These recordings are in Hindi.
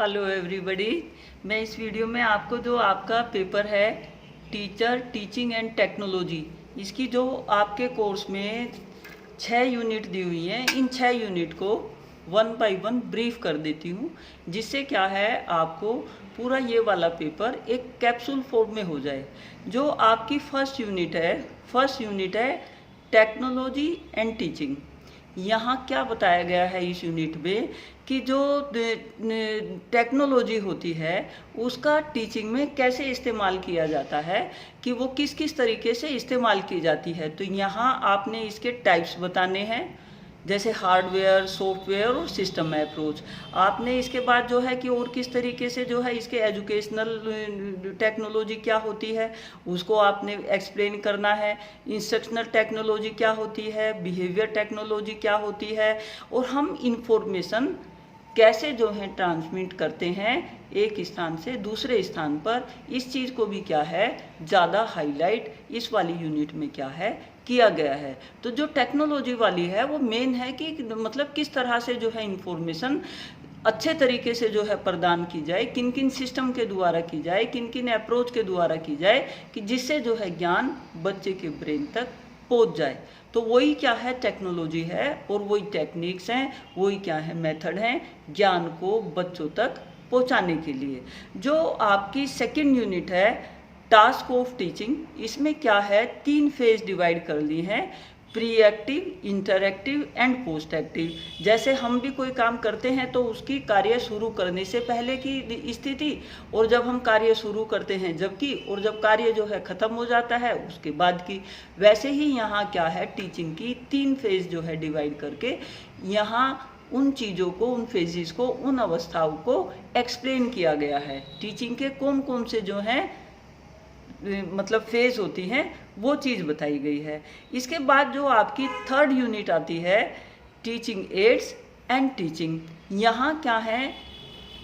Hello everybody. मैं इस वीडियो में आपको जो आपका पेपर है टीचर टीचिंग एंड टेक्नोलॉजी, इसकी जो आपके कोर्स में 6 यूनिट दी हुई हैं, इन 6 यूनिट को 1 बाय 1 ब्रीफ कर देती हूँ, जिससे क्या है आपको पूरा ये वाला पेपर एक कैप्सूल फॉर्म में हो जाए। जो आपकी फर्स्ट यूनिट है टेक्नोलॉजी एंड टीचिंग। यहाँ क्या बताया गया है इस यूनिट में कि जो टेक्नोलॉजी होती है उसका टीचिंग में कैसे इस्तेमाल किया जाता है, कि वो किस किस तरीके से इस्तेमाल की जाती है। तो यहाँ आपने इसके टाइप्स बताने हैं, जैसे हार्डवेयर, सॉफ्टवेयर और सिस्टम अप्रोच। आपने इसके बाद जो है कि और किस तरीके से जो है इसके एजुकेशनल टेक्नोलॉजी क्या होती है उसको आपने एक्सप्लेन करना है। इंस्ट्रक्शनल टेक्नोलॉजी क्या होती है, बिहेवियर टेक्नोलॉजी क्या होती है, और हम इंफॉर्मेशन कैसे जो है ट्रांसमिट करते हैं एक स्थान से दूसरे स्थान पर। इस चीज़ को भी क्या है ज़्यादा हाईलाइट इस वाली यूनिट में क्या है किया गया है। तो जो टेक्नोलॉजी वाली है वो मेन है कि मतलब किस तरह से जो है इंफॉर्मेशन अच्छे तरीके से जो है प्रदान की जाए, किन किन सिस्टम के द्वारा की जाए, किन किन अप्रोच के द्वारा की जाए, कि जिससे जो है ज्ञान बच्चे के ब्रेन तक पहुंच जाए। तो वही क्या है टेक्नोलॉजी है, और वही टेक्निक्स हैं, वही क्या है मेथड हैं ज्ञान को बच्चों तक पहुंचाने के लिए। जो आपकी सेकंड यूनिट है टास्क ऑफ टीचिंग, इसमें क्या है 3 फेज डिवाइड कर ली हैं, pre active, interactive and post active. जैसे हम भी कोई काम करते हैं तो उसकी कार्य शुरू करने से पहले की स्थिति, और जब हम कार्य शुरू करते हैं जबकि, और जब कार्य जो है खत्म हो जाता है उसके बाद की। वैसे ही यहाँ क्या है टीचिंग की 3 फेज जो है डिवाइड करके यहाँ उन चीज़ों को, उन फेजेस को, उन अवस्थाओं को एक्सप्लेन किया गया है। टीचिंग के कौन कौन से जो हैं मतलब फेज होती हैं वो चीज़ बताई गई है। इसके बाद जो आपकी थर्ड यूनिट आती है टीचिंग एड्स एंड टीचिंग। यहाँ क्या है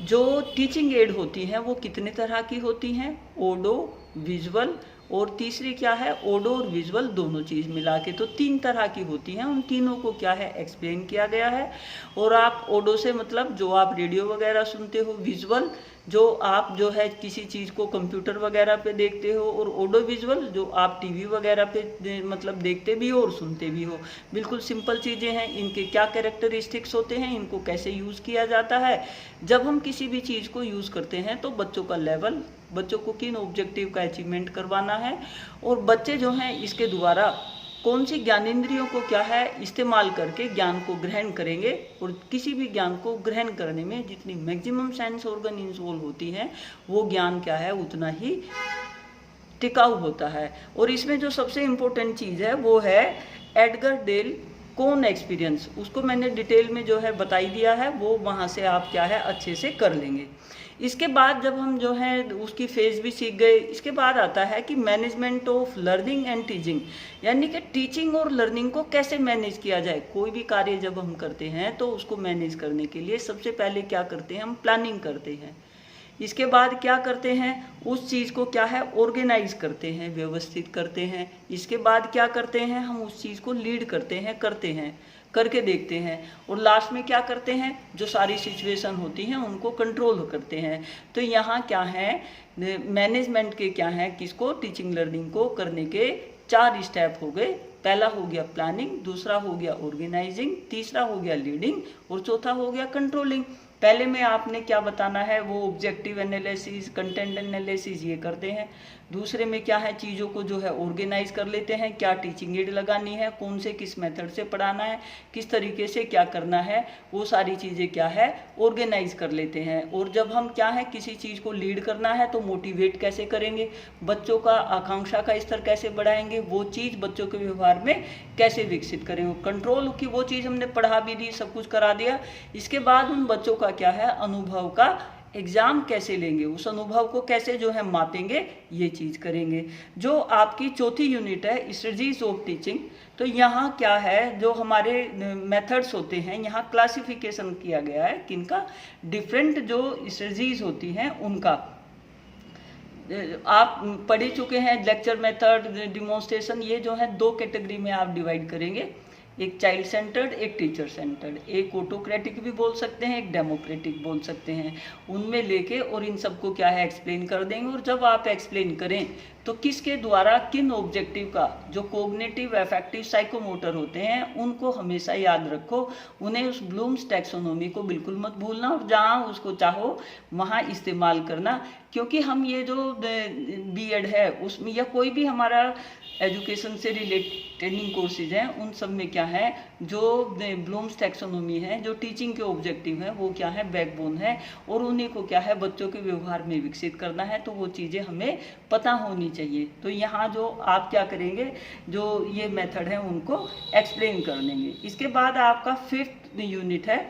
जो टीचिंग एड होती हैं वो कितने तरह की होती हैं, ऑडो, विजुअल, और तीसरी क्या है ऑडो और विजुअल दोनों चीज़ मिला के, तो 3 तरह की होती हैं। उन तीनों को क्या है एक्सप्लेन किया गया है। और आप ऑडो से मतलब जो आप रेडियो वगैरह सुनते हो, विजुअल जो आप जो है किसी चीज़ को कंप्यूटर वगैरह पे देखते हो, और ऑडो विजुअल जो आप टीवी वगैरह पे मतलब देखते भी हो और सुनते भी हो। बिल्कुल सिंपल चीज़ें हैं। इनके क्या कैरेक्टरिस्टिक्स होते हैं, इनको कैसे यूज़ किया जाता है। जब हम किसी भी चीज़ को यूज़ करते हैं तो बच्चों का लेवल, बच्चों को किन ऑब्जेक्टिव का अचीवमेंट करवाना है, और बच्चे जो हैं इसके द्वारा कौन सी ज्ञानेंद्रियों को क्या है इस्तेमाल करके ज्ञान को ग्रहण करेंगे। और किसी भी ज्ञान को ग्रहण करने में जितनी मैक्सिमम सेंस ऑर्गन इंवॉल्व होती हैं वो ज्ञान क्या है उतना ही टिकाऊ होता है। और इसमें जो सबसे इम्पोर्टेंट चीज़ है वो है एडगर डेल कौन एक्सपीरियंस। उसको मैंने डिटेल में जो है बताई दिया है, वो वहाँ से आप क्या है अच्छे से कर लेंगे। इसके बाद जब हम जो है उसकी फेज भी सीख गए, इसके बाद आता है कि management of learning and teaching, यानी कि टीचिंग और लर्निंग को कैसे मैनेज किया जाए। कोई भी कार्य जब हम करते हैं तो उसको मैनेज करने के लिए सबसे पहले क्या करते हैं हम प्लानिंग करते हैं। इसके बाद क्या करते हैं उस चीज़ को क्या है ऑर्गेनाइज करते हैं, व्यवस्थित करते हैं। इसके बाद क्या करते हैं हम उस चीज़ को लीड करते हैं, करके देखते हैं। और लास्ट में क्या करते हैं जो सारी सिचुएशन होती हैं उनको कंट्रोल करते हैं। तो यहाँ क्या है मैनेजमेंट के क्या है किसको टीचिंग लर्निंग को करने के 4 स्टेप हो गए। पहला हो गया प्लानिंग, दूसरा हो गया ऑर्गेनाइजिंग, तीसरा हो गया लीडिंग, और चौथा हो गया कंट्रोलिंग। पहले में आपने क्या बताना है वो ऑब्जेक्टिव एनालिसिस, कंटेंट एनालिसिस ये करते हैं। दूसरे में क्या है चीज़ों को जो है ऑर्गेनाइज कर लेते हैं, क्या टीचिंग एड लगानी है, कौन से किस मेथड से पढ़ाना है, किस तरीके से क्या करना है, वो सारी चीज़ें क्या है ऑर्गेनाइज कर लेते हैं। और जब हम क्या है किसी चीज़ को लीड करना है तो मोटिवेट कैसे करेंगे, बच्चों का आकांक्षा का स्तर कैसे बढ़ाएंगे, वो चीज़ बच्चों के व्यवहार में कैसे विकसित करेंगे। कंट्रोल की वो चीज़ हमने पढ़ा भी दी, सब कुछ करा दिया। इसके बाद उन बच्चों का क्या है अनुभव का एग्जाम कैसे लेंगे, उस अनुभव को कैसे जो है मापेंगे, ये चीज़ करेंगे। जो आपकी चौथी यूनिट है स्ट्रेटजीज ऑफ टीचिंग, तो यहाँ क्या है जो हमारे मेथड्स होते हैं यहाँ क्लासिफिकेशन किया गया है किनका, डिफरेंट जो स्ट्रेटजीज होती हैं उनका। आप पढ़ चुके हैं लेक्चर मेथड, डिमॉन्स्ट्रेशन, ये जो है 2 कैटेगरी में आप डिवाइड करेंगे। एक चाइल्ड सेंटर्ड, एक टीचर सेंटर्ड, एक ऑटोक्रेटिक भी बोल सकते हैं, एक डेमोक्रेटिक बोल सकते हैं। उनमें लेके और इन सबको क्या है एक्सप्लेन कर देंगे। और जब आप एक्सप्लेन करें तो किसके द्वारा किन ऑब्जेक्टिव का, जो कोग्निटिव, अफेक्टिव, साइकोमोटर होते हैं, उनको हमेशा याद रखो। उन्हें उस ब्लूम्स टैक्सोनॉमी को बिल्कुल मत भूलना और जहाँ उसको चाहो वहाँ इस्तेमाल करना। क्योंकि हम ये जो बीएड है उसमें या कोई भी हमारा एजुकेशन से रिलेटेड ट्रेनिंग कोर्सेज हैं, उन सब में क्या है, जो ब्लूम्स टैक्सोनॉमी है, जो टीचिंग के ऑब्जेक्टिव हैं, वो क्या है, बैकबोन है। और उन्हीं को क्या है बच्चों के व्यवहार में विकसित करना है। तो वो चीज़ें हमें पता होनी चाहिए। तो यहाँ जो आप क्या करेंगे, जो ये मेथड है उनको एक्सप्लेन कर देंगे। इसके बाद आपका 5th यूनिट है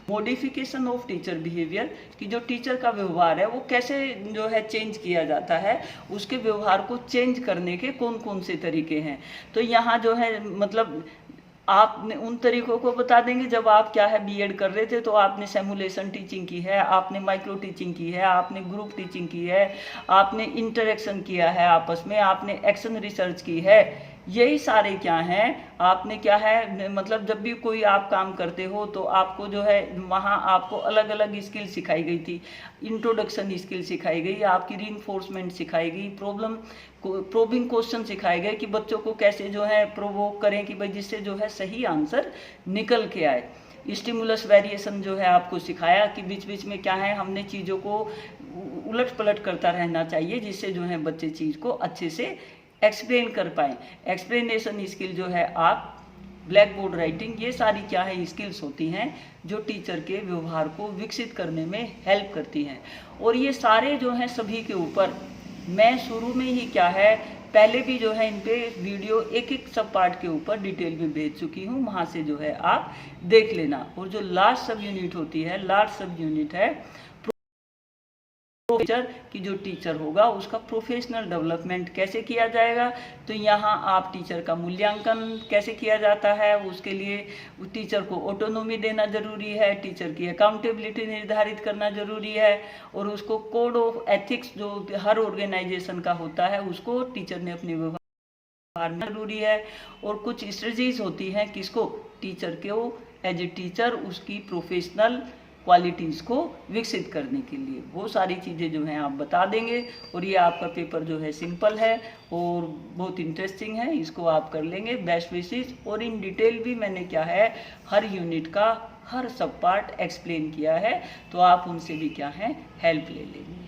मॉडिफिकेशन ऑफ टीचर बिहेवियर, कि जो टीचर का व्यवहार है वो कैसे जो है चेंज किया जाता है, उसके व्यवहार को चेंज करने के कौन कौन से तरीके हैं। तो यहाँ जो है मतलब आपने उन तरीकों को बता देंगे। जब आप क्या है बीएड कर रहे थे तो आपने सिमुलेशन टीचिंग की है, आपने माइक्रो टीचिंग की है, आपने ग्रुप टीचिंग की है, आपने इंटरेक्शन किया है आपस में, आपने एक्शन रिसर्च की है। यही सारे क्या हैं, आपने क्या है मतलब जब भी कोई आप काम करते हो तो आपको जो है वहाँ आपको अलग अलग स्किल सिखाई गई थी। इंट्रोडक्शन स्किल सिखाई गई, आपकी रीइंफोर्समेंट सिखाई गई, प्रोबिंग क्वेश्चन सिखाए गए कि बच्चों को कैसे जो है प्रोवोक करें कि भाई जिससे जो है सही आंसर निकल के आए। स्टिमुलस वेरिएशन जो है आपको सिखाया कि बीच बीच में क्या है हमने चीज़ों को उलट पलट करता रहना चाहिए, जिससे जो है बच्चे चीज़ को अच्छे से एक्सप्लेन कर पाए। एक्सप्लेनेशन स्किल जो है आप, ब्लैक बोर्ड राइटिंग, ये सारी क्या है स्किल्स होती हैं जो टीचर के व्यवहार को विकसित करने में हेल्प करती हैं। और ये सारे जो हैं सभी के ऊपर मैं शुरू में ही क्या है पहले भी जो है इन पे वीडियो एक एक सब पार्ट के ऊपर डिटेल में भेज चुकी हूँ, वहाँ से जो है आप देख लेना। और जो लास्ट सब यूनिट होती है, लास्ट सब यूनिट है टीचर की, जो टीचर होगा उसका प्रोफेशनल डेवलपमेंट कैसे किया जाएगा। तो यहाँ आप टीचर का मूल्यांकन कैसे किया जाता है, उसके लिए टीचर को ऑटोनॉमी देना जरूरी है, टीचर की अकाउंटेबिलिटी निर्धारित करना जरूरी है, और उसको कोड ऑफ एथिक्स जो हर ऑर्गेनाइजेशन का होता है उसको टीचर ने अपने व्यवहार में जरूरी है। और कुछ स्ट्रेटजीज होती हैं किसको, टीचर को एज ए टीचर उसकी प्रोफेशनल क्वालिटीज़ को विकसित करने के लिए, वो सारी चीज़ें जो हैं आप बता देंगे। और ये आपका पेपर जो है सिंपल है और बहुत इंटरेस्टिंग है, इसको आप कर लेंगे बेस्ट विशेस। और इन डिटेल भी मैंने क्या है हर यूनिट का हर सब पार्ट एक्सप्लेन किया है, तो आप उनसे भी क्या है हेल्प ले लेंगे।